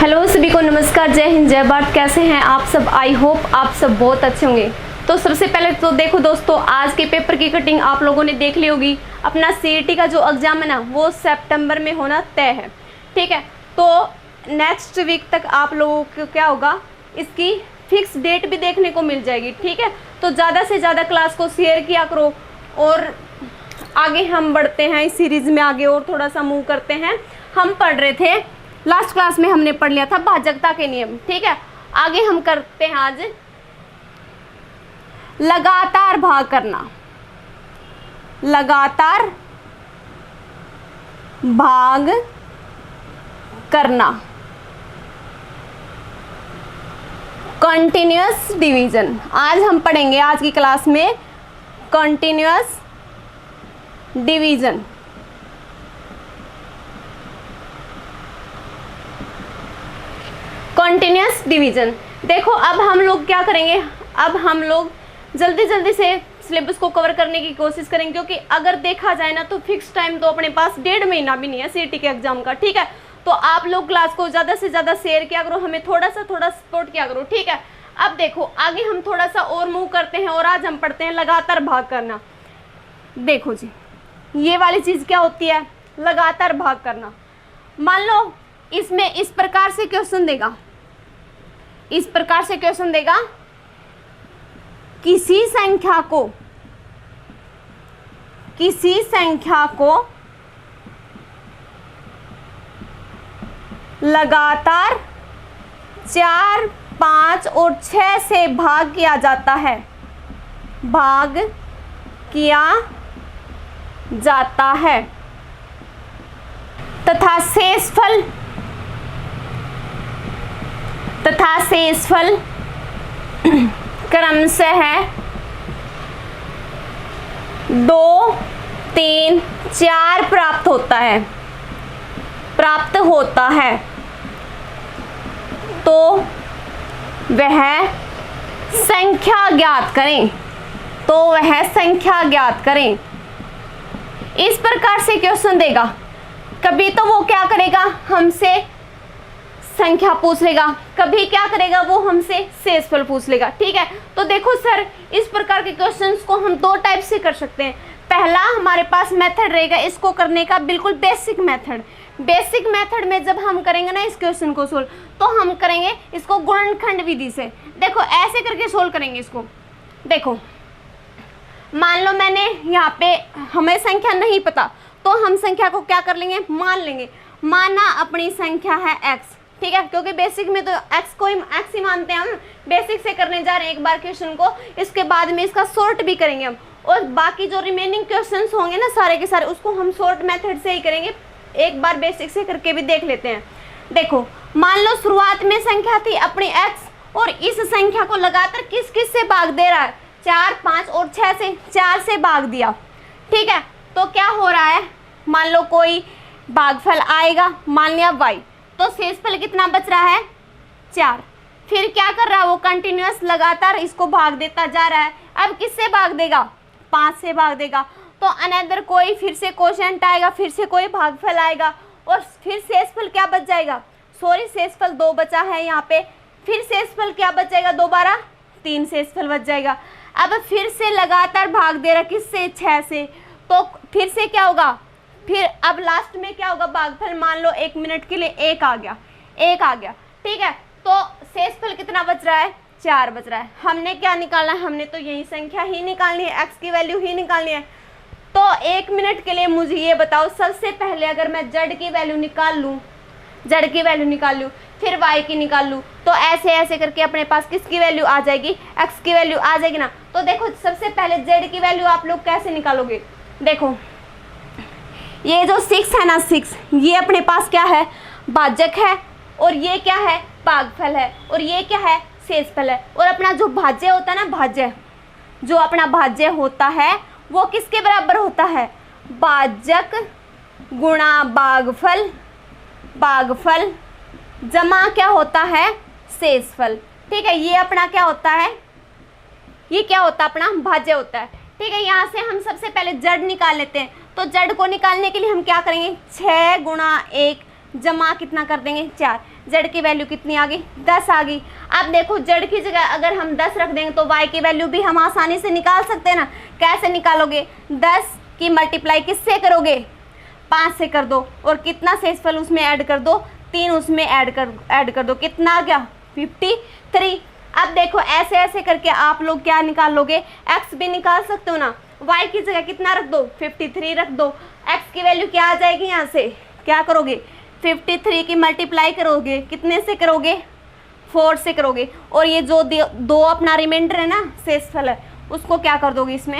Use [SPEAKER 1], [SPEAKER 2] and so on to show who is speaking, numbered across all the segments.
[SPEAKER 1] Hello सभी को नमस्कार, जय हिंद जय भारत। कैसे हैं आप सब? आई होप आप सब बहुत अच्छे होंगे। तो सबसे पहले तो देखो दोस्तों, आज के पेपर की कटिंग आप लोगों ने देख ली होगी। अपना सीईटी का जो एग्ज़ाम है ना, वो सितंबर में होना तय है। ठीक है, तो नेक्स्ट वीक तक आप लोगों को क्या होगा, इसकी फिक्स डेट भी देखने को मिल जाएगी। ठीक है, तो ज़्यादा से ज़्यादा क्लास को शेयर किया करो और आगे हम बढ़ते हैं इस सीरीज़ में, आगे और थोड़ा सा मूव करते हैं। हम पढ़ रहे थे, लास्ट क्लास में हमने पढ़ लिया था भाजकता के नियम। ठीक है, आगे हम करते हैं आज लगातार भाग करना। लगातार भाग करना, कंटिन्यूअस डिवीजन। आज हम पढ़ेंगे आज की क्लास में कंटिन्यूअस डिवीजन। Continuous division. देखो अब हम लोग क्या करेंगे, अब हम लोग जल्दी से सिलेबस को कवर करने की कोशिश करेंगे, क्योंकि अगर देखा जाए ना तो फिक्स टाइम तो अपने पास 1.5 महीना भी नहीं है सीईटी के एग्जाम का। ठीक है, तो आप लोग क्लास को ज़्यादा से ज़्यादा शेयर किया करो, हमें थोड़ा सपोर्ट किया करो। ठीक है, अब देखो आगे हम थोड़ा सा और मूव करते हैं और आज हम पढ़ते हैं लगातार भाग करना। देखो जी, ये वाली चीज़ क्या होती है, लगातार भाग करना। मान लो इसमें इस प्रकार से क्वेश्चन देगा, इस प्रकार से क्वेश्चन देगा, किसी संख्या को लगातार 4, 5 और 6 से भाग किया जाता है, भाग किया जाता है तथा शेषफल क्रमशः 2, 3, 4 प्राप्त होता है, तो वह संख्या ज्ञात करें। इस प्रकार से क्वेश्चन देगा, कभी तो वो क्या करेगा, हमसे संख्या पूछ लेगा, कभी क्या करेगा वो हमसे शेषफल पूछ लेगा। ठीक है, तो देखो सर, इस प्रकार के क्वेश्चंस को हम 2 टाइप से कर सकते हैं। पहला हमारे पास मेथड रहेगा इसको करने का, बिल्कुल बेसिक मेथड में जब हम करेंगे ना इस क्वेश्चन को सोल्व, तो हम करेंगे इसको गुणनखंड विधि से। देखो ऐसे करके सोल्व करेंगे इसको। देखो मान लो मैंने यहाँ पे, हमें संख्या नहीं पता तो हम संख्या को क्या कर लेंगे, मान लेंगे। माना अपनी संख्या है x। ठीक है, क्योंकि बेसिक में तो x ही मानते हैं हम, बेसिक से करने जा रहे हैं एक बार क्वेश्चन को, इसके बाद में इसका सॉर्ट भी करेंगे हम, और बाकी जो रिमेनिंग क्वेश्चंस होंगे ना सारे के सारे, उसको हम सॉर्ट मेथड से ही करेंगे। एक बार बेसिक से करके भी देख लेते हैं। देखो मान लो शुरुआत में संख्या थी अपनी x, और इस संख्या को लगातार किस से भाग दे रहा है, 4, 5 और 6 से, 4 से भाग दिया। ठीक है, तो क्या हो रहा है, मान लो कोई भागफल आएगा, मान लिया y, तो शेषफल कितना बच रहा है, 4। फिर क्या कर रहा है वो, कंटिन्यूअस लगातार इसको भाग देता जा रहा है। अब किससे भाग देगा, 5 से भाग देगा, तो अनदर कोई फिर से क्वोशिएंट आएगा, फिर से कोई भागफल आएगा, और फिर शेषफल क्या बच जाएगा, शेषफल 2 बचा है यहाँ पे, फिर शेषफल क्या बच जाएगा, दोबारा 3 शेषफल बच जाएगा। अब फिर से लगातार भाग दे रहा किससे, 6 से, तो फिर से क्या होगा, फिर अब लास्ट में क्या होगा, भागफल मान लो 1 मिनट के लिए 1 आ गया। ठीक है, तो शेषफल कितना बच रहा है, 4 बच रहा है। हमने क्या निकालना है, हमने तो यही संख्या ही निकालनी है, x की वैल्यू ही निकालनी है। तो 1 मिनट के लिए मुझे ये बताओ, सबसे पहले अगर मैं z की वैल्यू निकाल लूँ, फिर y की निकाल लूँ, तो ऐसे करके अपने पास किसकी वैल्यू आ जाएगी, x की वैल्यू आ जाएगी ना। तो देखो सबसे पहले z की वैल्यू आप लोग कैसे निकालोगे, देखो ये जो 6 है ना, 6 ये अपने पास क्या है, भाजक है, और ये क्या है, भागफल है, और ये क्या है, शेषफल है। और अपना जो भाज्य होता है ना, जो अपना भाज्य होता है वो किसके बराबर होता है, भाजक गुणा भागफल जमा क्या होता है, शेषफल। ठीक है, ये अपना क्या होता है, ये क्या होता है, अपना भाज्य होता है। ठीक है, यहाँ से हम सबसे पहले जड़ निकाल लेते हैं। तो जड़ को निकालने के लिए हम क्या करेंगे, 6 गुणा 1 जमा कितना कर देंगे 4, z की वैल्यू कितनी आ गई 10 आ गई। अब देखो z की जगह अगर हम 10 रख देंगे तो y की वैल्यू भी हम आसानी से निकाल सकते हैं ना। कैसे निकालोगे, 10 की मल्टीप्लाई किससे करोगे 5 से कर दो, और कितना शेषफल उसमें ऐड कर दो 3 उसमें ऐड कर दो, कितना आ गया 53। अब देखो ऐसे ऐसे करके आप लोग क्या निकाल लोगे, x भी निकाल सकते हो ना। y की जगह कितना रख दो 53 रख दो, x की वैल्यू क्या आ जाएगी, यहाँ से क्या करोगे 53 की मल्टीप्लाई करोगे, कितने से करोगे 4 से करोगे, और ये जो दो अपना रिमाइंडर है ना शेषफल है उसको क्या कर दोगे इसमें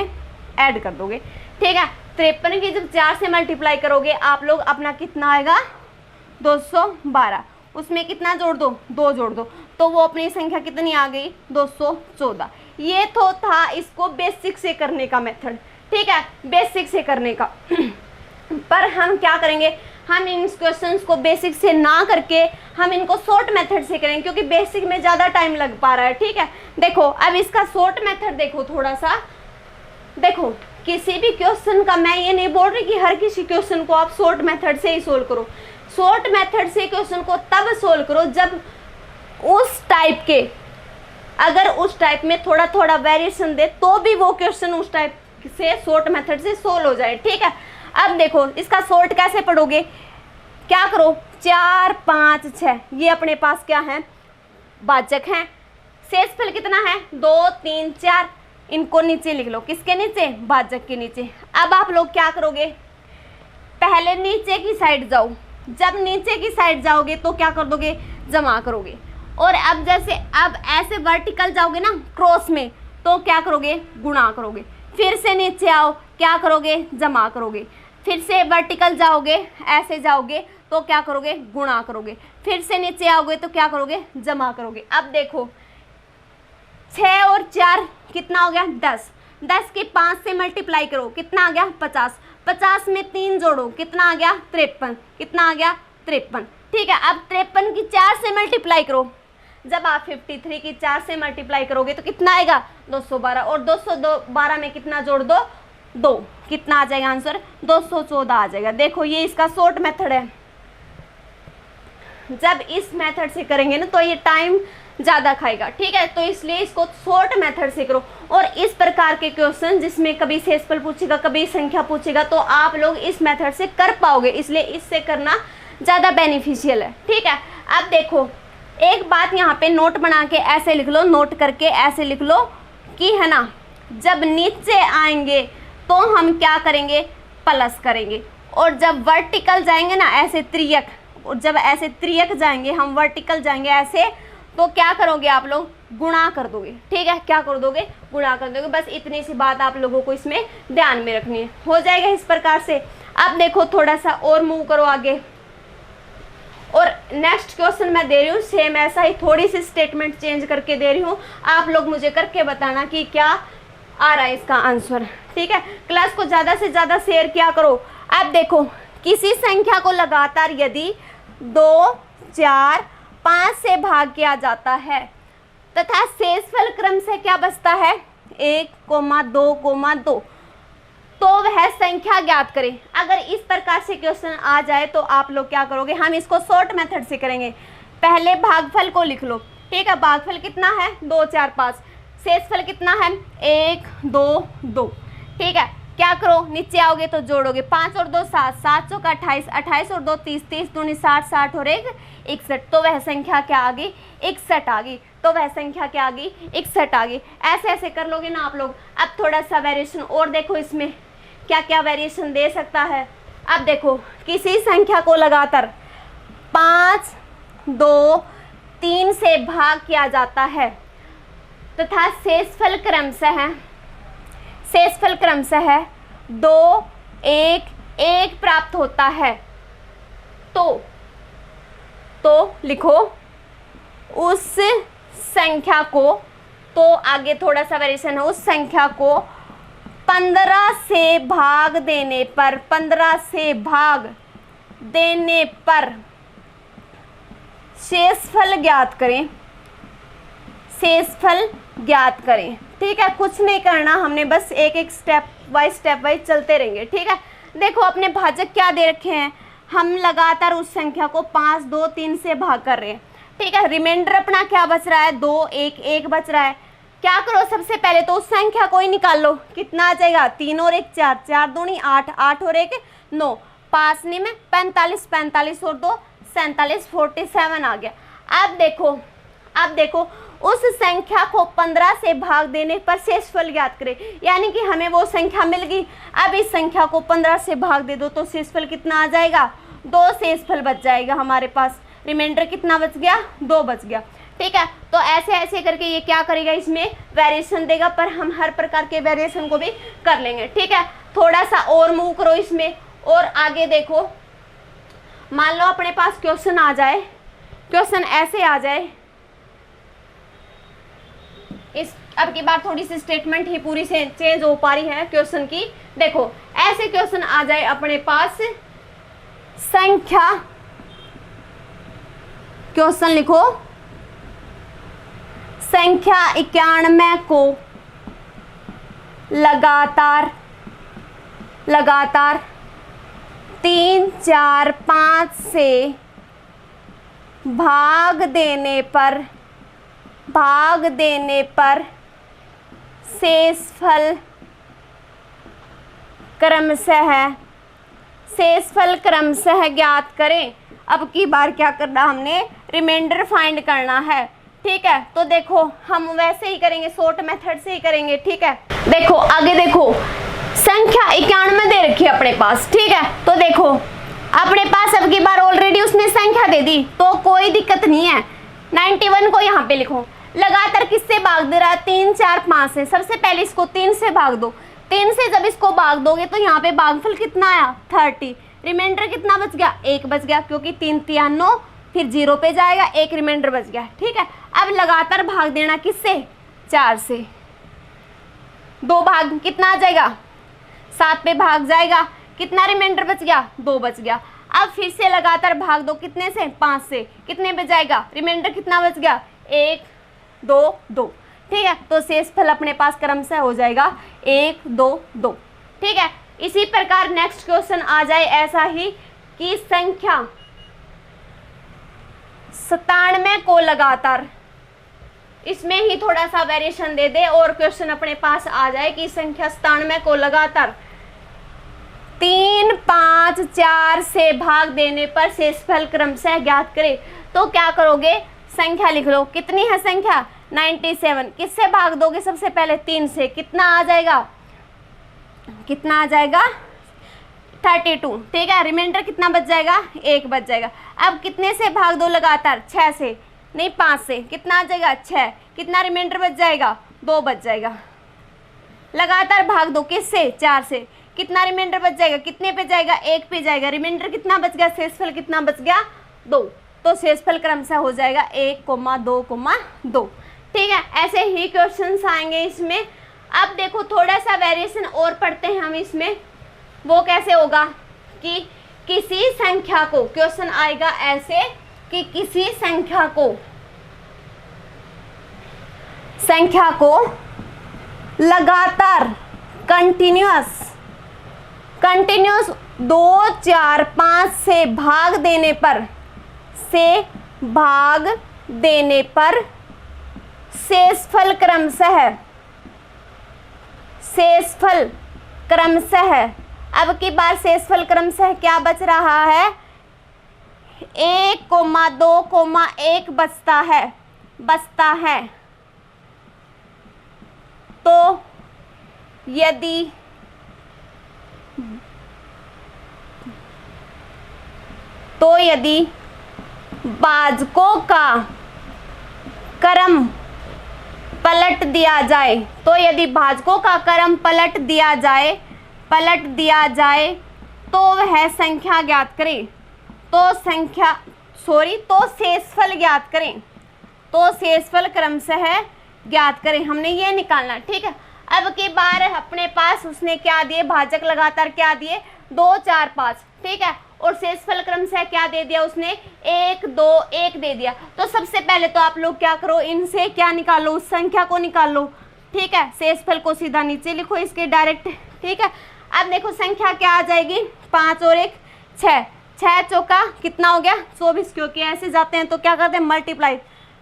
[SPEAKER 1] ऐड कर दोगे। ठीक है, 53 की जब 4 से मल्टीप्लाई करोगे आप लोग अपना कितना आएगा 212, उसमें कितना जोड़ दो 2 जोड़ दो, तो वो अपनी संख्या कितनी आ गई 214। ये तो था इसको बेसिक से करने का मेथड। ठीक है, बेसिक से करने का पर हम क्या करेंगे, हम इन क्वेश्चंस को बेसिक से ना करके हम इनको शॉर्ट मेथड से करेंगे, क्योंकि बेसिक में ज़्यादा टाइम लग पा रहा है। ठीक है, देखो अब इसका शॉर्ट मेथड देखो थोड़ा सा। देखो किसी भी क्वेश्चन का, मैं ये नहीं बोल रही कि हर किसी क्वेश्चन को आप शॉर्ट मेथड से ही सोल्व करो। शॉर्ट मेथड से क्वेश्चन को तब सोल्व करो जब उस टाइप के, अगर उस टाइप में थोड़ा थोड़ा वेरिएशन दे तो भी वो क्वेश्चन उस टाइप से शॉर्ट मेथड से सोल्व हो जाए। ठीक है, अब देखो इसका शॉर्ट कैसे पढ़ोगे, क्या करो 4 5 6 ये अपने पास क्या है भाजक हैं, शेषफल कितना है 2 3 4, इनको नीचे लिख लो, किसके नीचे भाजक के नीचे। अब आप लोग क्या करोगे, पहले नीचे की साइड जाओ, जब नीचे की साइड जाओगे तो क्या कर दोगे जमा करोगे, और अब जैसे अब ऐसे वर्टिकल जाओगे ना क्रॉस में तो क्या करोगे गुणा करोगे, फिर से नीचे आओ क्या करोगे जमा करोगे, फिर से वर्टिकल जाओगे ऐसे जाओगे तो क्या करोगे गुणा करोगे, फिर से नीचे आओगे तो क्या करोगे जमा करोगे। अब देखो 6 और 4 कितना हो गया 10, 10 की 5 से मल्टीप्लाई करो कितना आ गया 50, 50 में 3 जोड़ो कितना आ गया 53, कितना आ गया 53। ठीक है, अब 53 की 4 से मल्टीप्लाई करो, जब आप 53 की 4 से मल्टीप्लाई करोगे तो कितना आएगा 212, और 212 में कितना जोड़ दो 2, कितना आ जाएगा आंसर 214 आ जाएगा। देखो ये इसका शॉर्ट मेथड है। जब इस मेथड से करेंगे ना तो ये टाइम ज़्यादा खाएगा। ठीक है, तो इसलिए इसको शॉर्ट मेथड से करो, और इस प्रकार के क्वेश्चन जिसमें कभी शेषफल पूछेगा कभी संख्या पूछेगा तो आप लोग इस मेथड से कर पाओगे, इसलिए इससे करना ज़्यादा बेनिफिशियल है। ठीक है, अब देखो एक बात यहाँ पे नोट बना के ऐसे लिख लो, नोट करके ऐसे लिख लो कि है ना जब नीचे आएंगे तो हम क्या करेंगे प्लस करेंगे, और जब वर्टिकल जाएंगे ना ऐसे त्रियक, और जब ऐसे त्रियक जाएंगे हम वर्टिकल जाएंगे ऐसे तो क्या करोगे आप लोग गुणा कर दोगे। ठीक है, क्या कर दोगे गुणा कर दोगे। बस इतनी सी बात आप लोगों को इसमें ध्यान में रखनी है, हो जाएगा इस प्रकार से। अब देखो थोड़ा सा और मूव करो आगे, और नेक्स्ट क्वेश्चन मैं दे रही हूँ सेम ऐसा ही, थोड़ी सी स्टेटमेंट चेंज करके दे रही हूँ, आप लोग मुझे करके बताना कि क्या आ रहा है इसका आंसर। ठीक है, क्लास को ज़्यादा से ज़्यादा शेयर किया करो। अब देखो किसी संख्या को लगातार यदि 2 4 5 से भाग किया जाता है तथा शेषफल क्रम से क्या बचता है 1, 2, 2, तो वह संख्या ज्ञात करें। अगर इस प्रकार से क्वेश्चन आ जाए तो आप लोग क्या करोगे, हम इसको शॉर्ट मेथड से करेंगे। पहले भागफल को लिख लो। ठीक है, भागफल कितना है 2 4 5, शेषफल कितना है 1 2 2। ठीक है, क्या करो नीचे आओगे तो जोड़ोगे 5 और 2 7, 7 चौका 28, 28 और 2 30, 30 दूनी 60, 60 और 1 61, तो वह संख्या क्या आ गई 61 आ गई, तो वह संख्या क्या आ गई 61 आ गई। ऐसे ऐसे कर लोगे ना आप लोग। अब थोड़ा सा वेरिएशन और देखो इसमें क्या क्या वेरिएशन दे सकता है। अब देखो किसी संख्या को लगातार 5 2 3 से भाग किया जाता है तथा शेषफल क्रमशः 2 1 1 प्राप्त होता है, तो लिखो उस संख्या को, तो आगे थोड़ा सा वेरिएशन है, उस संख्या को 15 से भाग देने पर, 15 से भाग देने पर शेषफल ज्ञात करें, शेषफल ज्ञात करें। ठीक है, कुछ नहीं करना हमने, बस एक एक स्टेप वाइज चलते रहेंगे। ठीक है, देखो अपने भाजक क्या दे रखे हैं, हम लगातार उस संख्या को 5, 2, 3 से भाग कर रहे हैं, ठीक है। रिमाइंडर अपना क्या बच रहा है, 2, 1, 1 बच रहा है। क्या करो, सबसे पहले तो उस संख्या को ही निकाल लो, कितना आ जाएगा, 3 और 1 4, 4 दूनी 8, 8 और 1 9, 5 में 45, 45 और 2 47, 47 आ गया। अब देखो उस संख्या को 15 से भाग देने पर शेषफल ज्ञात करें, यानी कि हमें वो संख्या मिल गई। अब इस संख्या को 15 से भाग दे दो तो शेषफल कितना आ जाएगा, 2 शेषफल बच जाएगा हमारे पास। रिमाइंडर कितना बच गया, 2 बच गया, ठीक है। तो ऐसे ऐसे करके ये क्या करेगा, इसमें वेरिएशन देगा, पर हम हर प्रकार के वेरिएशन को भी कर लेंगे, ठीक है। थोड़ा सा और मूव करो इसमें और आगे देखो। मान लो अपने पास क्वेश्चन आ जाए, क्वेश्चन ऐसे आ जाए, इस अब की बार थोड़ी सी स्टेटमेंट ही पूरी से चेंज हो पा रही है क्वेश्चन की। देखो ऐसे क्वेश्चन आ जाए अपने पास, संख्या, क्वेश्चन लिखो, संख्या 91 को लगातार 3, 4, 5 से भाग देने पर शेषफल क्रमशः ज्ञात करें। अब की बार क्या करना, हमने रिमाइंडर फाइंड करना है, ठीक है। तो देखो हम वैसे ही करेंगे, शॉर्ट मेथड से ही करेंगे, ठीक है। देखो आगे देखो, संख्या 91 दे रखी है अपने पास, ठीक है। तो देखो अपने पास अब की बार ऑलरेडी उसने संख्या दे दी तो कोई दिक्कत नहीं है। 91 को यहाँ पे लिखो, लगातार किससे भाग दे रहा है, 3, 4, 5 से। सबसे पहले इसको 3 से भाग दो, 3 से जब इसको भाग दोगे तो यहाँ पे भागफल कितना आया, 30। रिमाइंडर कितना बच गया, 1 बच गया, क्योंकि 3 3 9, फिर 0 पे जाएगा, 1 रिमाइंडर बच गया, ठीक है। अब लगातार भाग देना किससे, 4 से। 2 भाग कितना आ जाएगा, 7 पे भाग जाएगा, कितना रिमाइंडर बच गया, 2 बच गया। अब फिर से लगातार भाग दो, कितने से, 5 से, कितने पे जाएगा, रिमाइंडर कितना बच गया, 1 2 2, ठीक है। तो शेषफल अपने पास क्रमशः हो जाएगा 1 2 2, ठीक है। इसी प्रकार नेक्स्ट क्वेश्चन आ जाए ऐसा ही कि संख्या 97 को लगातार, इसमें ही थोड़ा सा वेरिएशन दे दे और क्वेश्चन अपने पास आ जाए कि संख्या 97 को लगातार 3, 5, 4 से भाग देने पर शेषफल क्रमशः ज्ञात करें। तो क्या करोगे, संख्या लिख लो, कितनी है संख्या, 97, किससे भाग दोगे, सबसे पहले 3 से, कितना आ जाएगा, 32, ठीक है। रिमाइंडर कितना बच जाएगा, 1 बच जाएगा। अब कितने से भाग दो लगातार, 6 से, नहीं 5 से, कितना आ जाएगा, 6, कितना रिमाइंडर बच जाएगा, 2 बच जाएगा। लगातार भाग दो किससे, 4 से, कितना रिमाइंडर बच जाएगा, कितने पे जाएगा, 1 पे जाएगा। रिमाइंडर कितना बच गया, शेषफल कितना बच गया, 2। तो शेषफल क्रमशः हो जाएगा 1, 2, 2, ठीक है। ऐसे ही क्वेश्चंस आएंगे इसमें। अब देखो थोड़ा सा वेरिएशन और पढ़ते हैं हम इसमें, वो कैसे होगा कि किसी संख्या को, क्वेश्चन आएगा ऐसे कि किसी संख्या को लगातार कंटिन्यूअस 2, 4, 5 से भाग देने पर शेषफल क्रमशः अब की बार शेषफल क्रमशः क्या बच रहा है, 1, 2, 1 बचता है। तो यदि भाजकों का क्रम पलट दिया जाए, तो वह संख्या ज्ञात करें, तो शेषफल ज्ञात करें, तो शेषफल क्रमशः ज्ञात करें, हमने ये निकालना, ठीक है। अब की बार अपने पास उसने क्या दिए, भाजक लगातार क्या दिए, 2, 4, 5, ठीक है। और शेषफल क्रमशः क्या दे दिया उसने, 1 2 1 दे दिया। तो सबसे पहले तो आप लोग क्या करो, इनसे क्या निकालो, उस संख्या को निकालो, ठीक है। शेषफल को सीधा नीचे लिखो इसके डायरेक्ट, ठीक है। अब देखो संख्या क्या आ जाएगी, 5 और 1 6, 6 चौका कितना हो गया 24, क्योंकि ऐसे जाते हैं तो क्या करते हैं मल्टीप्लाई।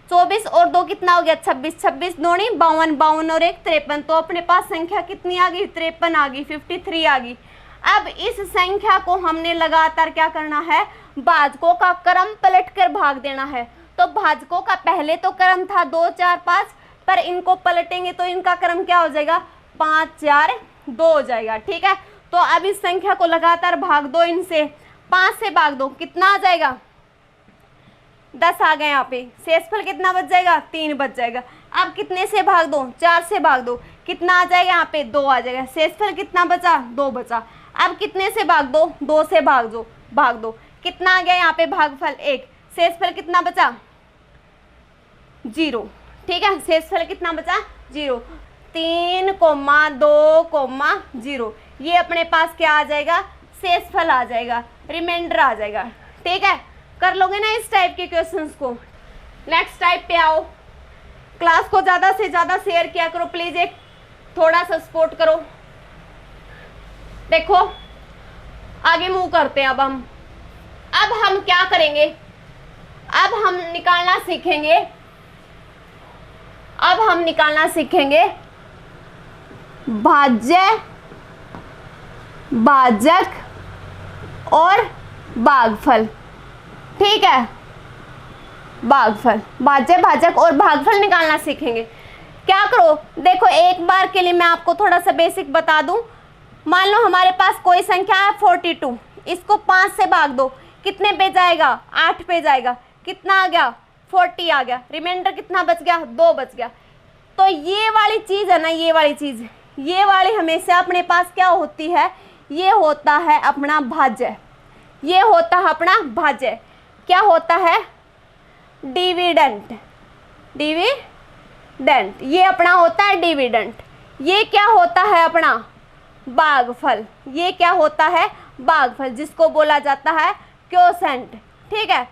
[SPEAKER 1] 24 और 2 कितना हो गया 26, 26 दूनी 52, 52 और 1 53। तो अपने पास संख्या कितनी आ गई 53 आ गई, 53 आ गई। अब इस संख्या को हमने लगातार क्या करना है, भाजकों का क्रम पलट कर भाग देना है। तो भाजकों का पहले तो क्रम था 2 4 5, पर इनको पलटेंगे तो इनका क्रम क्या हो जाएगा 5 4 2 हो जाएगा। ठीक है, तो अब इस संख्या को लगातार भाग दो, इनसे 5 से भाग दो, कितना आ जाएगा 10 आ गए। यहाँ पे शेषफल कितना बच जाएगा 3 बच जाएगा। अब कितने से भाग दो 4 से भाग दो, कितना आ जाएगा यहाँ पे 2 आ जाएगा। शेषफल कितना बचा 2 बचा। अब कितने से भाग दो 2 से भाग दो, कितना आ गया यहाँ पे भागफल 1। शेषफल कितना बचा 0। ठीक है, शेषफल कितना बचा 0। 3, 2, 0 ये अपने पास क्या आ जाएगा शेषफल आ जाएगा, रिमाइंडर आ जाएगा। ठीक है, कर लोगे ना इस टाइप के क्वेश्चंस को। नेक्स्ट टाइप पे आओ। क्लास को ज़्यादा से ज़्यादा शेयर किया करो प्लीज़, एक थोड़ा सा सपोर्ट करो। देखो आगे मूव करते हैं। अब हम क्या करेंगे, अब हम निकालना सीखेंगे भाज्य, भाजक और भागफल। ठीक है, भागफल, भाज्य, भाजक और भागफल निकालना सीखेंगे। क्या करो, देखो एक बार के लिए मैं आपको थोड़ा सा बेसिक बता दूं। मान लो हमारे पास कोई संख्या है 42, इसको 5 से भाग दो, कितने पे जाएगा 8 पे जाएगा। कितना आ गया 40 आ गया। रिमाइंडर कितना बच गया 2 बच गया। तो ये वाली चीज़ है ना, ये वाली हमेशा अपने पास क्या होती है, ये होता है अपना भाज्य, ये होता है अपना भाज्य। क्या होता है डिविडेंट, ये अपना होता है डिविडेंट। ये क्या होता है अपना भागफल, ये क्या होता है भागफल, जिसको बोला जाता है क्वोशेंट। ठीक है,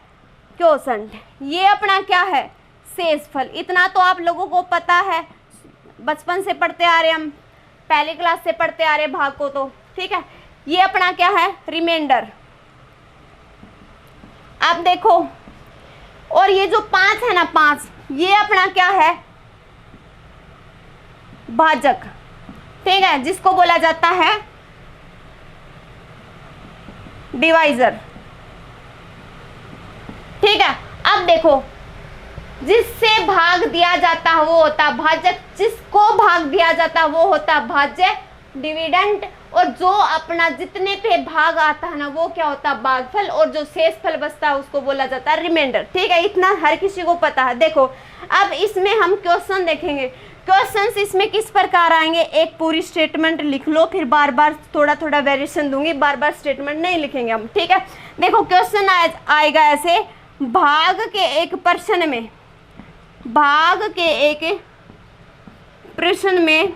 [SPEAKER 1] क्वोशेंट। ये अपना क्या है शेषफल। इतना तो आप लोगों को पता है, बचपन से पढ़ते आ रहे, हम पहली क्लास से पढ़ते आ रहे भाग को तो। ठीक है, ये अपना क्या है रिमाइंडर। अब देखो, और ये जो 5 है ना 5, ये अपना क्या है भाजक। ठीक है, जिसको बोला जाता है डिवाइजर। ठीक है, अब देखो जिससे भाग दिया जाता है वो होता है भाजक, जिसको भाग दिया जाता है वो होता है भाज्य डिविडेंट, और जो अपना जितने पे भाग आता है ना वो क्या होता है भागफल, और जो शेषफल बचता है उसको बोला जाता है रिमाइंडर। ठीक है, इतना हर किसी को पता है। देखो अब इसमें हम क्वेश्चन देखेंगे। क्वेश्चंस इसमें किस प्रकार आएंगे, एक पूरी स्टेटमेंट लिख लो, फिर बार बार थोड़ा थोड़ा वेरिएशन दूंगी, बार बार स्टेटमेंट नहीं लिखेंगे हम। ठीक है, देखो क्वेश्चन आएगा ऐसे, भाग के एक प्रश्न में, भाग के एक प्रश्न में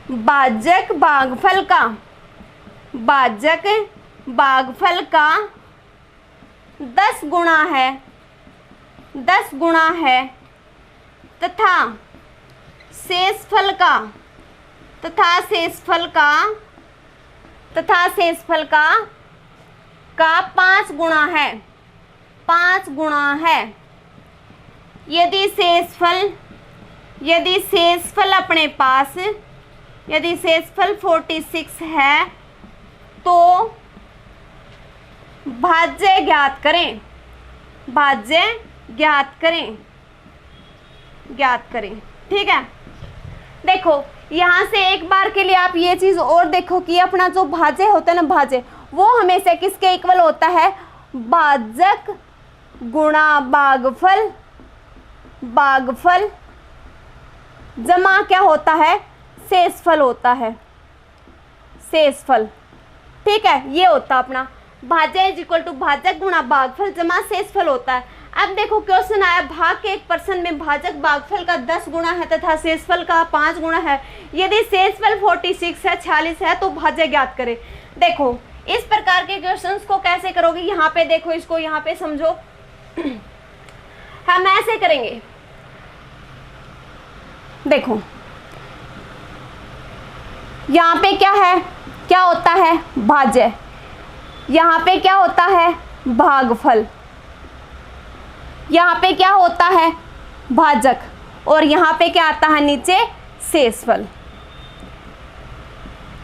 [SPEAKER 1] भाजक भागफल का, भाजक भागफल का 10 गुणा है, 10 गुणा है, तथा शेषफल का, तथा शेषफल का 5 गुणा है, 5 गुणा है। यदि शेषफल अपने पास, यदि शेषफल 46 है तो भाज्य ज्ञात करें, भाज्य ज्ञात करें। ठीक है, देखो यहाँ से एक बार के लिए आप ये चीज़ और देखो कि अपना जो भाज्य होता है ना, भाज्य वो हमेशा किसके इक्वल होता है, भाजक गुणा भागफल, भागफल जमा क्या होता है शेषफल होता है, शेषफल। ठीक है, ये होता अपना भाज्य इज इक्वल टू भाजक गुणा भागफल जमा शेषफल होता है। अब देखो क्वेश्चन आया, भाग के एक प्रश्न में भाजक भागफल का 10 गुणा है तथा शेषफल का 5 गुणा है। यदि शेषफल 46 है, 46 है तो भाज्य ज्ञात करें। देखो इस प्रकार के क्वेश्चंस को कैसे करोगे, यहाँ पे देखो, इसको यहाँ पे समझो। हम ऐसे करेंगे, देखो यहाँ पे क्या है, क्या होता है भाज्य, यहाँ पे क्या होता है, भागफल, यहाँ पे क्या होता है, भाजक, और यहाँ पे क्या आता है नीचे, शेषफल।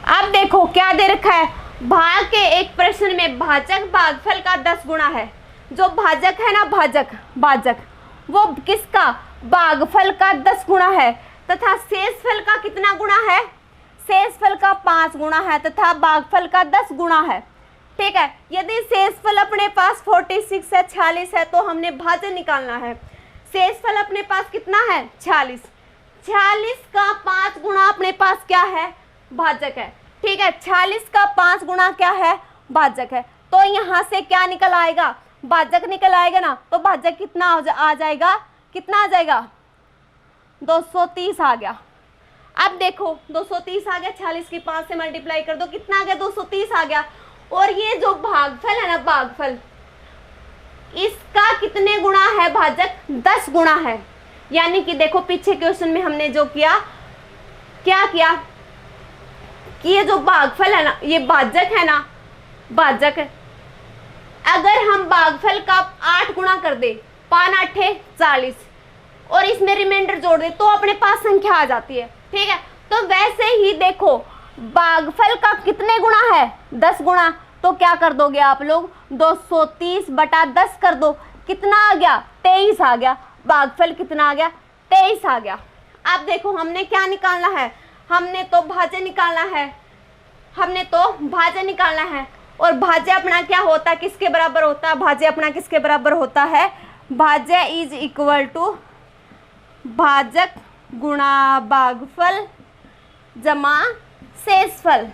[SPEAKER 1] अब देखो क्या दे रखा है, भाग के एक प्रश्न में भाजक भागफल का 10 गुना है। जो भाजक है ना, भाजक वो किसका, भागफल का 10 गुना है, तथा शेषफल का कितना गुना है, शेषफल का 5 गुना है, तथा भागफल का 10 गुना है। ठीक है, यदि शेषफल अपने पास 46 है, 46 है, तो हमने भाजक निकालना है। शेषफल अपने पास कितना है, 46, 46 का 5 गुना अपने पास क्या है, भाजक है। ठीक है, 46 का 5 गुना क्या है, भाजक है। तो यहाँ से क्या निकल आएगा, भाजक निकल आएगा ना, तो भाजक कितना आ जाएगा, कितना आ जाएगा, 230 आ गया। अब देखो 230 आ गया, 46 की 5 से मल्टीप्लाई कर दो, कितना आ गया, 230 आ गया। और ये जो भागफल है ना, भागफल, इसका कितने गुना है, भाजक 10 गुना है। यानी कि देखो पीछे क्वेश्चन में हमने जो किया, क्या किया कि ये जो भागफल है ना, ये भाजक है ना, भाजक है, अगर हम भागफल का 8 गुना कर दे, 5 8 40, और इसमें रिमाइंडर जोड़ दे, तो अपने पास संख्या आ जाती है। ठीक है, तो वैसे ही देखो भागफल का कितने गुना है, 10 गुना, तो क्या कर दोगे आप लोग, 230 बटा 10 कर दो, कितना आ गया, 23 आ गया। भागफल कितना आ गया, 23 आ गया। अब देखो हमने क्या निकालना है, हमने तो भाज्य निकालना है, हमने तो भाज्य निकालना है। और भाज्य अपना क्या होता है, किसके बराबर होता है, भाज्य अपना किसके बराबर होता है, भाज्य इज इक्वल टू भाजक गुणा भागफल जमा शेषफल।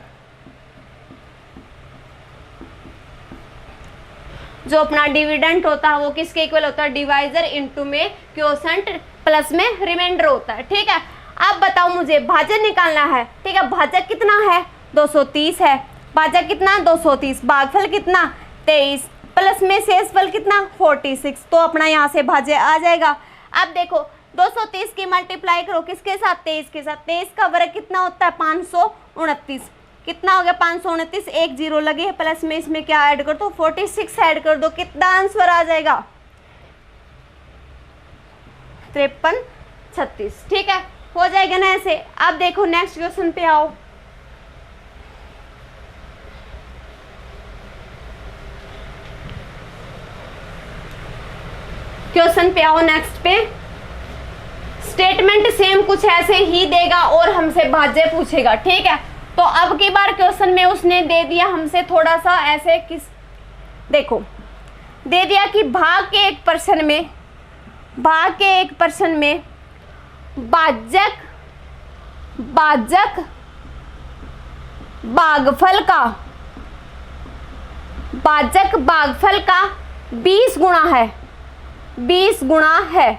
[SPEAKER 1] जो अपना डिविडेंड होता है वो किसके इक्वल होता है, डिवाइजर इनटू में क्वोशंट प्लस में रिमाइंडर होता है। ठीक है, अब बताओ मुझे भाजक निकालना है। ठीक है, भाजक कितना है, 230 है, भाजक कितना, 230, भागफल कितना, 23, प्लस में शेषफल कितना, 46। तो अपना यहाँ से भाज्य आ जाएगा। अब देखो 230 की मल्टीप्लाई करो किसके साथ, 23 के साथ, 23 का वर्ग कितना होता है, 529, कितना हो गया, 529, एक जीरो लगी है, प्लस में इसमें क्या ऐड कर दो, 46 ऐड कर दो, कितना आंसर आ जाएगा, 53 36। ठीक है, हो जाएगा ना ऐसे। अब देखो नेक्स्ट क्वेश्चन पे आओ। क्वेश्चन पे आओ, नेक्स्ट पे स्टेटमेंट सेम कुछ ऐसे ही देगा और हमसे भाज्य पूछेगा। ठीक है, तो अब की बार क्वेश्चन में उसने दे दिया हमसे थोड़ा सा ऐसे, किस देखो दे दिया कि भाग के एक प्रश्न में, भाग के एक प्रश्न में भाजक भागफल का, भाजक भागफल का 20 गुना है, 20 गुना है।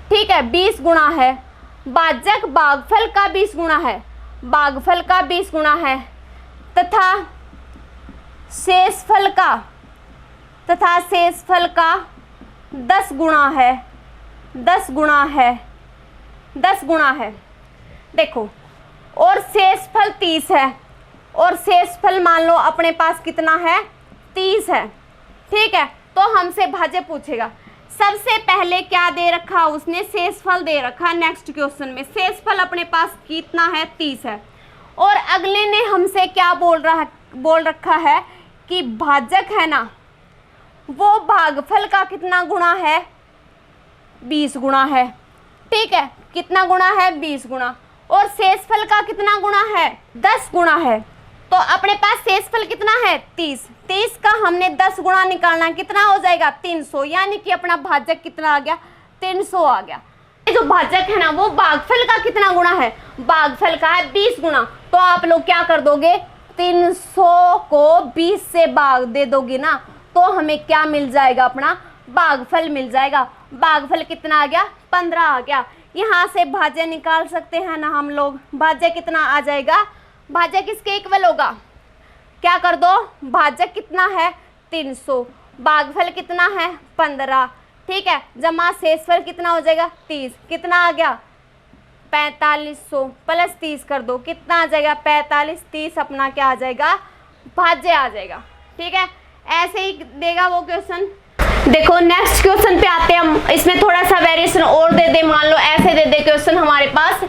[SPEAKER 1] ठीक है, 20 गुना है, भाजक भागफल का 20 गुना है, भागफल का 20 गुना है, तथा शेषफल का 10 गुना है, 10 गुना है, 10 गुना है। देखो और शेषफल 30 है, और शेषफल मान लो अपने पास कितना है, 30 है। ठीक है, तो हमसे भाज्य पूछेगा। सबसे पहले क्या दे रखा उसने, शेषफल दे रखा। नेक्स्ट क्वेश्चन में शेषफल अपने पास कितना है, 30 है, और अगले ने हमसे क्या बोल रखा है कि भाजक है ना, वो भागफल का कितना गुना है, 20 गुना है। ठीक है, कितना गुना है, 20 गुना, और शेषफल का कितना गुना है, 10 गुना है। तो अपने पास शेषफल कितना है, 30, 30 का हमने 10 गुना निकालना, कितना हो जाएगा, 300। यानी कि अपना भाजक कितना आ गया, 300 आ गया। जो भाजक है ना वो भागफल का कितना गुना है, भागफल का है 20 गुना। तो आप लोग क्या कर दोगे, 300 को 20 से भाग दे दोगे ना, तो हमें क्या मिल जाएगा, अपना भागफल मिल जाएगा। भागफल कितना आ गया, 15 आ गया। यहाँ से भाज्य निकाल सकते हैं ना हम लोग, भाज्य कितना आ जाएगा, भाज्य किसके इक्वल होगा, क्या कर दो, भाज्य कितना है, 300, भागफल कितना है, 15। ठीक है, जमा शेषफल कितना हो जाएगा, 30, कितना आ गया, 4500, प्लस 30 कर दो, कितना आ जाएगा, 45, 30 अपना क्या आ जाएगा, भाज्य आ जाएगा। ठीक है, ऐसे ही देगा वो क्वेश्चन। देखो नेक्स्ट क्वेश्चन पे आते हैं हम, इसमें थोड़ा सा वेरिएशन और दे दे, मान लो ऐसे दे दे क्वेश्चन हमारे पास,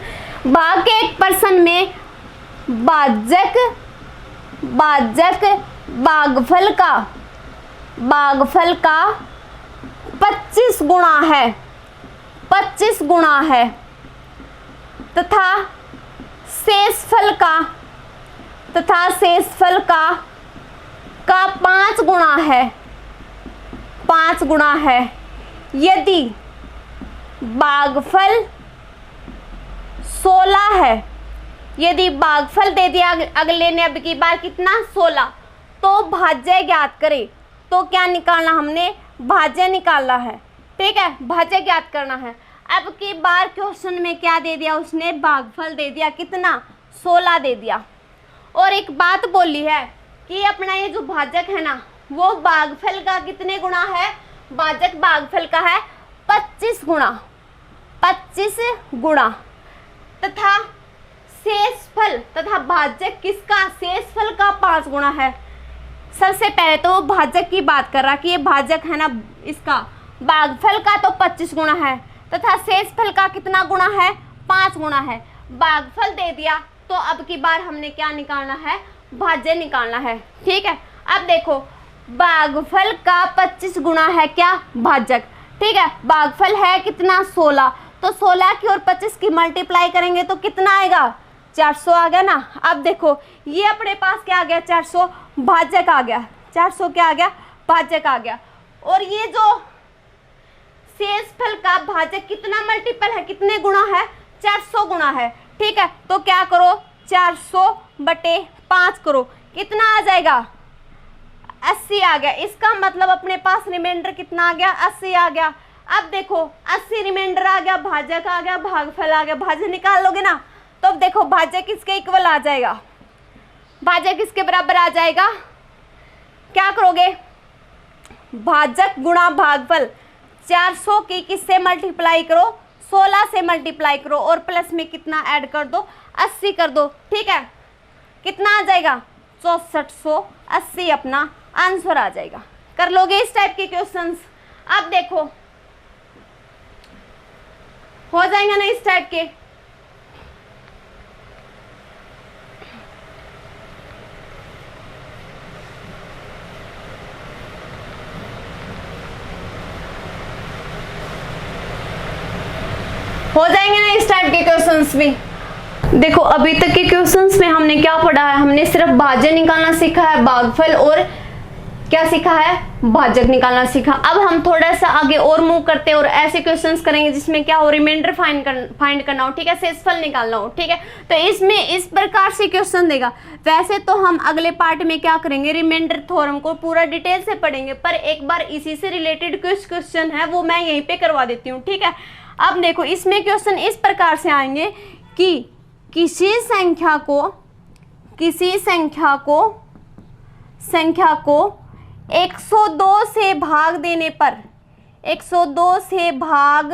[SPEAKER 1] भाग के एक पर्सन में भाजक भागफल का 25 गुणा है तथा शेषफल का 5 गुणा है। यदि भागफल 16 है, यदि भागफल दे दिया अगले ने अब की बार कितना 16, तो भाज्य ज्ञात करें। तो क्या निकालना, हमने भाज्य निकालना है, ठीक है, भाज्य ज्ञात करना है। अब की बार क्वेश्चन में क्या दे दिया उसने, भागफल दे दिया कितना 16 दे दिया, और एक बात बोली है कि अपना ये जो भाजक है ना वो भागफल का कितने गुणा है, भाजक भागफल का है 25 गुणा तथा शेषफल तथा भाजक किसका, शेषफल का 5 गुणा है। सबसे पहले तो भाजक की बात कर रहा कि ये भाजक है ना, इसका भागफल का तो 25 गुणा है तथा शेषफल का कितना गुणा है, 5 गुणा है। भागफल दे दिया तो अब की बार हमने क्या निकालना है, भाज्य निकालना है, ठीक है। अब देखो भागफल का 25 गुणा है क्या, भाजक, ठीक है, भागफल है कितना 16, तो 16 की और 25 की मल्टीप्लाई करेंगे तो कितना आएगा, 400 आ गया ना। अब देखो ये अपने पास क्या आ गया, 400 भाजक आ गया, 400 क्या आ गया, भाजक आ गया। और ये जो शेषफल का भाजक कितना मल्टीपल है, कितने गुणा है, 400 गुणा है, ठीक है। तो क्या करो 400/5 करो, कितना आ जाएगा, 80 आ गया। इसका मतलब अपने पास रिमाइंडर कितना आ गया, 80 आ गया। अब देखो 80 रिमाइंडर आ गया, भाजक आ गया, भागफल आ गया, भाज्य निकाल लोगे ना, तो अब देखो भाज्य किसके इक्वल आ जाएगा, भाज्य किसके बराबर आ जाएगा, क्या करोगे, भाजक गुणा भागफल, 400 की किससे मल्टीप्लाई करो, 16 से मल्टीप्लाई करो और प्लस में कितना ऐड कर दो, 80 कर दो, ठीक है। कितना आ जाएगा, 6480 अपना आंसर आ जाएगा। कर लोगे इस टाइप के क्वेश्चंस। अब देखो हो जाएंगे ना इस टाइप के, हो जाएंगे ना इस टाइप के क्वेश्चंस भी। देखो अभी तक के क्वेश्चंस में हमने क्या पढ़ा है, हमने सिर्फ भाज्य निकालना सीखा है, भागफल और क्या सीखा है, भाजक निकालना सीखा। अब हम थोड़ा सा आगे और मूव करते हैं और ऐसे क्वेश्चंस करेंगे जिसमें क्या हो, रिमाइंडर फाइंड करना हो, ठीक है, शेषफल निकालना हो, ठीक है। तो इसमें इस प्रकार से क्वेश्चन देगा। वैसे तो हम अगले पार्ट में क्या करेंगे, रिमाइंडर थ्योरम को पूरा डिटेल से पढ़ेंगे, पर एक बार इसी से रिलेटेड कुछ क्वेश्चन है वो मैं यहीं पे करवा देती हूँ, ठीक है। अब देखो इसमें क्वेश्चन इस प्रकार से आएंगे कि किसी संख्या को 102 से भाग देने पर 102 से भाग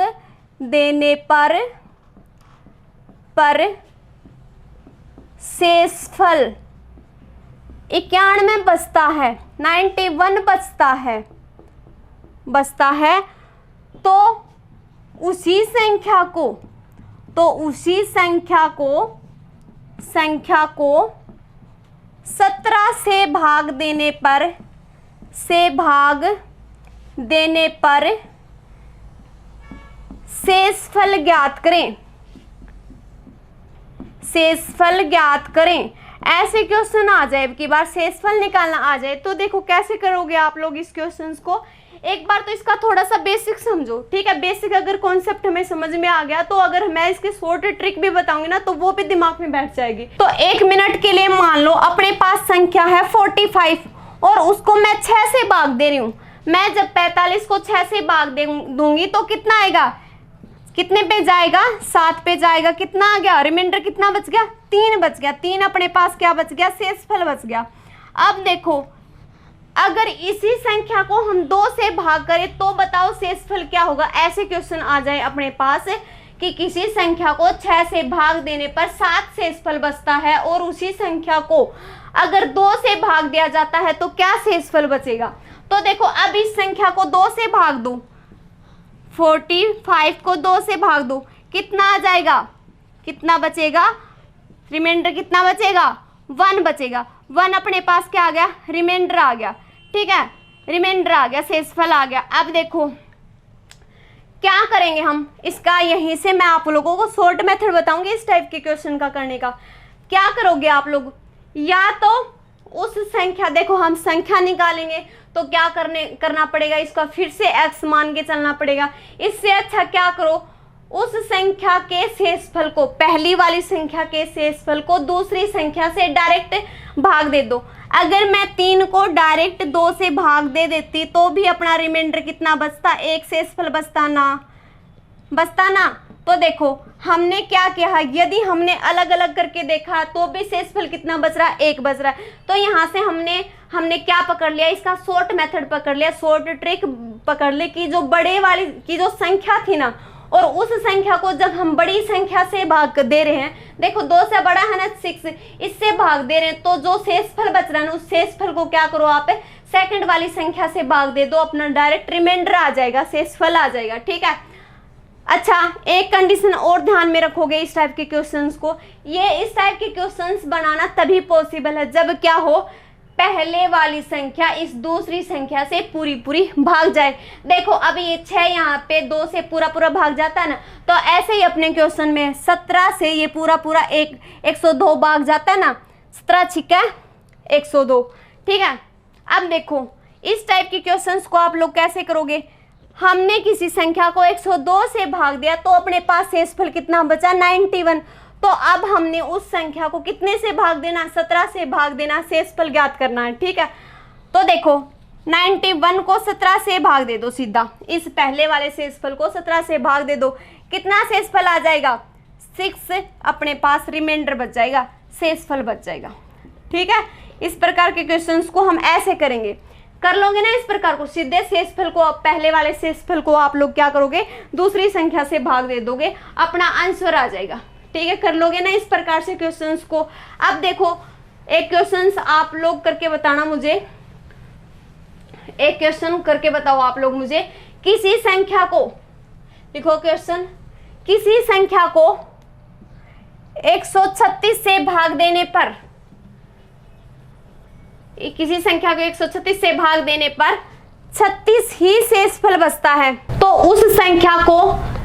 [SPEAKER 1] देने पर शेषफल 91 बचता है, 91 बचता है, तो उसी संख्या को 17 से भाग देने पर शेषफल ज्ञात करें। ऐसे क्वेश्चन आ जाए कि बार शेषफल निकालना आ जाए तो देखो कैसे करोगे आप लोग इस क्वेश्चंस को। एक बार तो इसका थोड़ा सा बेसिक समझो, ठीक है। बेसिक अगर कॉन्सेप्ट हमें समझ में आ गया तो अगर मैं इसके शॉर्ट ट्रिक भी बताऊंगी ना तो वो भी दिमाग में बैठ जाएगी। तो 1 मिनट के लिए मान लो अपने पास संख्या है 45 और उसको मैं 6 से भाग दे रही हूँ। मैं जब 45 को 6 से भाग दूंगी तो कितना आएगा, कितने पे जाएगा, 7 पे जाएगा। कितना आ गया, रिमाइंडर कितना बच गया, 3 बच गया। 3 अपने पास क्या बच गया, शेषफल बच गया। अब देखो अगर इसी संख्या को हम 2 से भाग करें तो बताओ शेषफल क्या होगा। ऐसे क्वेश्चन आ जाए अपने पास कि किसी संख्या को 6 से भाग देने पर 7 शेषफल बचता है और उसी संख्या को अगर 2 से भाग दिया जाता है तो क्या शेषफल बचेगा? तो देखो अब इस संख्या को 2 से भाग दो, 45 को 2 से भाग दो, कितना आ जाएगा, कितना बचेगा, रिमाइंडर कितना बचेगा, 1 बचेगा। 1 अपने पास क्या आ गया, रिमाइंडर आ गया, ठीक है, रिमाइंडर आ गया, शेषफल आ गया। अब देखो क्या करेंगे हम इसका, यहीं से मैं आप लोगों को शॉर्ट मेथड बताऊंगी इस टाइप के क्वेश्चन का करने का। क्या करोगे आप लोग, या तो उस संख्या, देखो हम संख्या निकालेंगे तो क्या करना पड़ेगा, इसका फिर से x मान के चलना पड़ेगा। इससे अच्छा क्या करो, उस संख्या के शेषफल को, पहली वाली संख्या के शेषफल को दूसरी संख्या से डायरेक्ट भाग दे दो। अगर मैं 3 को डायरेक्ट 2 से भाग दे देती तो भी अपना रिमाइंडर कितना बचता, 1 शेषफल बचता ना। तो देखो हमने क्या किया, यदि हमने अलग अलग करके देखा तो भी शेषफल कितना बच रहा है, 1 बच रहा है। तो यहाँ से हमने क्या पकड़ लिया, इसका शॉर्ट मेथड पकड़ लिया, शॉर्ट ट्रिक पकड़ ली कि जो बड़े वाली की जो संख्या थी ना, और उस संख्या को जब हम बड़ी संख्या से भाग दे रहे हैं, देखो 2 से बड़ा है ना 6, इससे भाग दे रहे हैं, तो जो शेषफल बच रहा है ना, उस शेषफल को क्या करो आप, सेकंड वाली संख्या से भाग दे दो, अपना डायरेक्ट रिमाइंडर आ जाएगा, शेषफल आ जाएगा, ठीक है। अच्छा, एक कंडीशन और ध्यान में रखोगे इस टाइप के क्वेश्चंस को, ये इस टाइप के क्वेश्चंस बनाना तभी पॉसिबल है जब क्या हो, पहले वाली संख्या इस दूसरी संख्या से पूरी भाग जाए। देखो अब ये 6 यहाँ पे 2 से पूरा भाग जाता है ना, तो ऐसे ही अपने क्वेश्चन में 17 से ये पूरा 102 भाग जाता है ना, 17 छिक्का 102, ठीक है। अब देखो इस टाइप के क्वेश्चंस को आप लोग कैसे करोगे, हमने किसी संख्या को 102 से भाग दिया तो अपने पास शेषफल कितना बचा, 91। तो अब हमने उस संख्या को कितने से भाग देना, 17 से भाग देना, शेषफल ज्ञात करना है, ठीक है। तो देखो 91 को 17 से भाग दे दो सीधा, इस पहले वाले शेषफल को 17 से भाग दे दो, कितना शेषफल आ जाएगा, 6 अपने पास रिमाइंडर बच जाएगा, शेषफल बच जाएगा, ठीक है। इस प्रकार के क्वेश्चंस को हम ऐसे करेंगे, कर लोगे ना इस प्रकार को, सीधे शेषफल को, पहले वाले शेषफल को आप लोग क्या करोगे, दूसरी संख्या से भाग दे दोगे, अपना आंसर आ जाएगा, ठीक है। कर लोगे ना इस प्रकार से क्वेश्चंस को। अब देखो एक क्वेश्चंस आप लोग करके बताना मुझे, एक क्वेश्चन करके बताओ आप लोग मुझे, किसी संख्या को, लिखो क्वेश्चन, किसी संख्या को 136 से भाग देने पर, किसी संख्या को 136 से भाग देने पर 36 ही शेषफल बचता है, तो उस संख्या को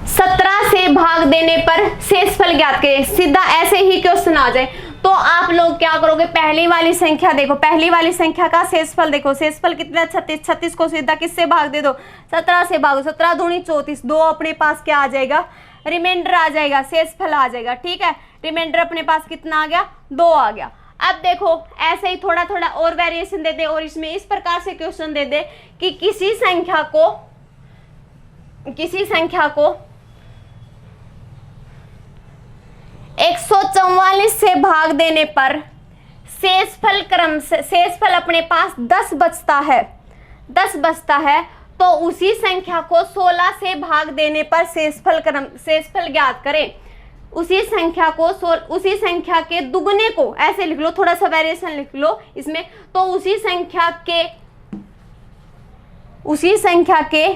[SPEAKER 1] 17 से भाग देने पर शेषफल ज्ञात करें। सीधा ऐसे ही क्वेश्चन आ जाए तो आप लोग क्या करोगे, पहली वाली संख्या देखो, पहली वाली संख्या का शेषफल देखो, शेषफल कितना, 36, 36 को सीधा किससे भाग दे दो, 17 से भागो, 17 दूनी 34, 2 अपने पास क्या आ जाएगा, रिमाइंडर आ जाएगा, शेषफल आ जाएगा, ठीक है। रिमाइंडर अपने पास कितना आ गया, 2 आ गया। अब देखो ऐसे ही थोड़ा और वेरिएशन दे दे, और इसमें इस प्रकार से क्वेश्चन दे दे कि किसी संख्या को 144 से भाग देने पर शेषफल अपने पास 10 बचता है, तो उसी संख्या को 16 से भाग देने पर शेषफल ज्ञात करें। उसी संख्या के दुगने को, ऐसे लिख लो, थोड़ा सा वेरिएशन लिख लो इसमें, तो उसी संख्या के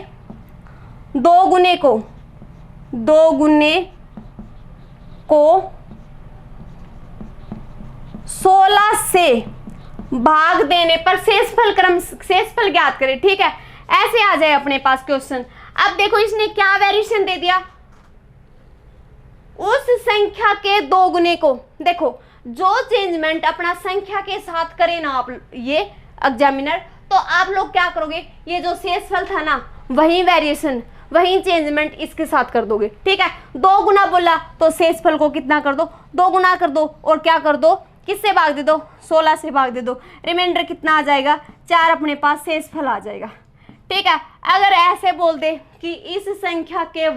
[SPEAKER 1] 2 गुने को 16 से भाग देने पर शेषफल ज्ञात करें, ठीक है। ऐसे आ जाए अपने पास क्वेश्चन। अब देखो इसने क्या वेरिएशन दे दिया, उस संख्या के 2 गुने को, देखो जो चेंजमेंट अपना संख्या के साथ करे ना आप ये एग्जामिनर, तो आप लोग क्या करोगे, ये जो शेषफल था ना, वही वेरिएशन, वही चेंजमेंट इसके साथ कर दोगे, ठीक है। 2 गुना बोला तो शेषफल को कितना कर दो, 2 गुना कर दो, और क्या कर दो, किससे भाग दे दो, 16 से भाग दे दो, रिमाइंडर कितना आ जाएगा, 4 अपने पास शेषफल आ जाएगा, ठीक है। अगर ऐसे बोल दे कि इस संख्या के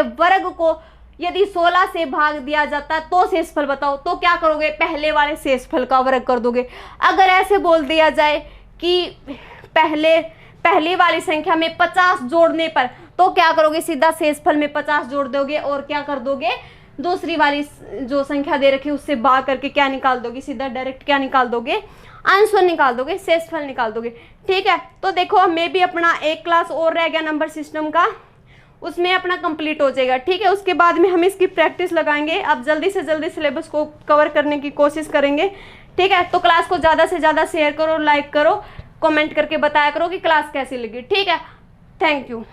[SPEAKER 1] वर्ग को यदि 16 से भाग दिया जाता तो शेषफल बताओ, तो क्या करोगे, पहले वाले शेषफल का वर्ग कर दोगे। अगर ऐसे बोल दिया जाए कि पहली वाली संख्या में 50 जोड़ने पर, तो क्या करोगे, सीधा शेषफल में 50 जोड़ दोगे और क्या कर दोगे, दूसरी वाली जो संख्या दे रखी है उससे भाग करके क्या निकाल दोगे, सीधा डायरेक्ट क्या निकाल दोगे, आंसर निकाल दोगे, शेषफल निकाल दोगे। ठीक है, तो देखो मे भी अपना एक क्लास और रह गया नंबर सिस्टम का, उसमें अपना कंप्लीट हो जाएगा। ठीक है, उसके बाद में हम इसकी प्रैक्टिस लगाएंगे। अब जल्दी से जल्दी सिलेबस को कवर करने की कोशिश करेंगे। ठीक है, तो क्लास को ज़्यादा से ज़्यादा शेयर करो, लाइक करो, कमेंट करके बताया करो कि क्लास कैसी लगी। ठीक है, थैंक यू।